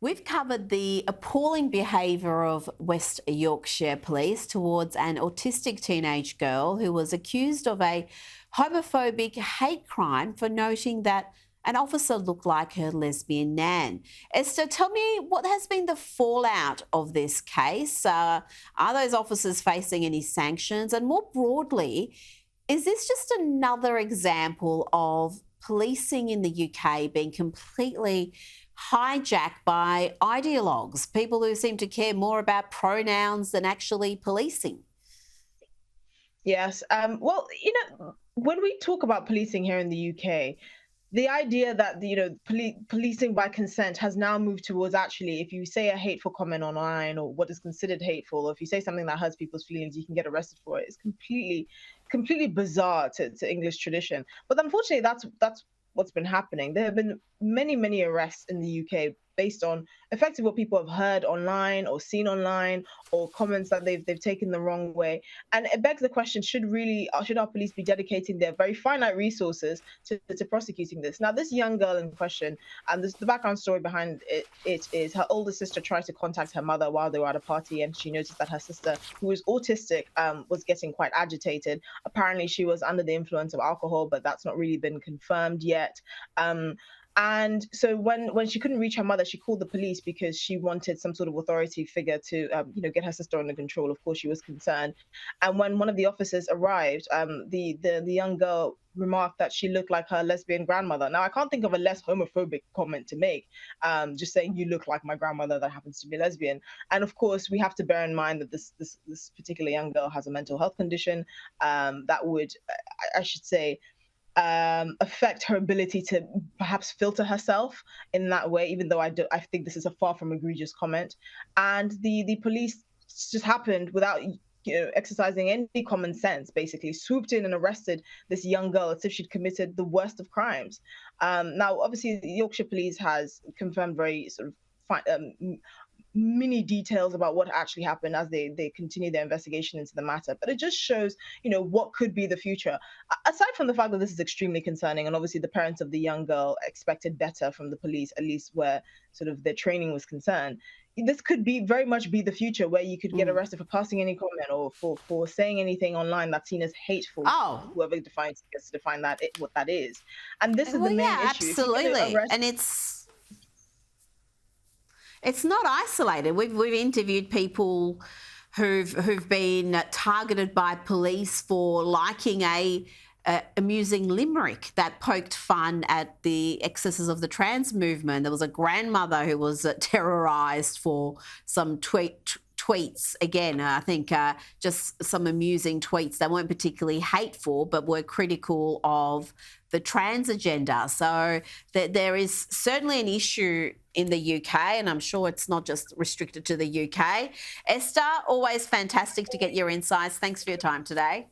We've covered the appalling behaviour of West Yorkshire Police towards an autistic teenage girl who was accused of a homophobic hate crime for noting that an officer looked like her lesbian nan. Esther, tell me, what has been the fallout of this case? Are those officers facing any sanctions? And more broadly, is this just another example of policing in the UK being completely hijacked by ideologues, people who seem to care more about pronouns than actually policing? Yes. Well, when we talk about policing here in the UK, the idea that policing by consent has now moved towards, actually, if you say a hateful comment online or what is considered hateful, or if you say something that hurts people's feelings, you can get arrested for it. It's completely bizarre to English tradition. But unfortunately, that's what's been happening. There have been many arrests in the UK based on effectively what people have heard online or seen online, or comments that they've taken the wrong way. And it begs the question: should our police be dedicating their very finite resources to prosecuting this? Now, this young girl in question, and the background story behind it is her older sister tried to contact her mother while they were at a party, and she noticed that her sister, who is autistic, was getting quite agitated. Apparently, she was under the influence of alcohol, but that's not really been confirmed yet. And so when she couldn't reach her mother, she called the police because she wanted some sort of authority figure to get her sister under control. Of course, she was concerned. And when one of the officers arrived, the young girl remarked that she looked like her lesbian grandmother. Now, I can't think of a less homophobic comment to make, just saying you look like my grandmother that happens to be lesbian. And of course, we have to bear in mind that this particular young girl has a mental health condition that would, I should say, affect her ability to perhaps filter herself in that way, even though I think this is a far from egregious comment. And the police just happened, without exercising any common sense, basically swooped in and arrested this young girl as if she'd committed the worst of crimes. Now, obviously, the Yorkshire Police has confirmed very sort of many details about what actually happened as they continue their investigation into the matter. But it just shows, what could be the future. Aside from the fact that this is extremely concerning, and obviously the parents of the young girl expected better from the police, at least where sort of their training was concerned. This could be very much be the future, where you could get Mm. arrested for passing any comment, or for saying anything online that's seen as hateful. Oh, Whoever gets to define what that is. And this is the well, main yeah, issue. If you get absolutely. arrested. And it's not isolated. We've interviewed people who've been targeted by police for liking a amusing limerick that poked fun at the excesses of the trans movement. There was a grandmother who was terrorised for some tweets. Again, I think just some amusing tweets that weren't particularly hateful, but were critical of the trans agenda. So there is certainly an issue in the UK, and I'm sure it's not just restricted to the UK. Esther, always fantastic to get your insights. Thanks for your time today.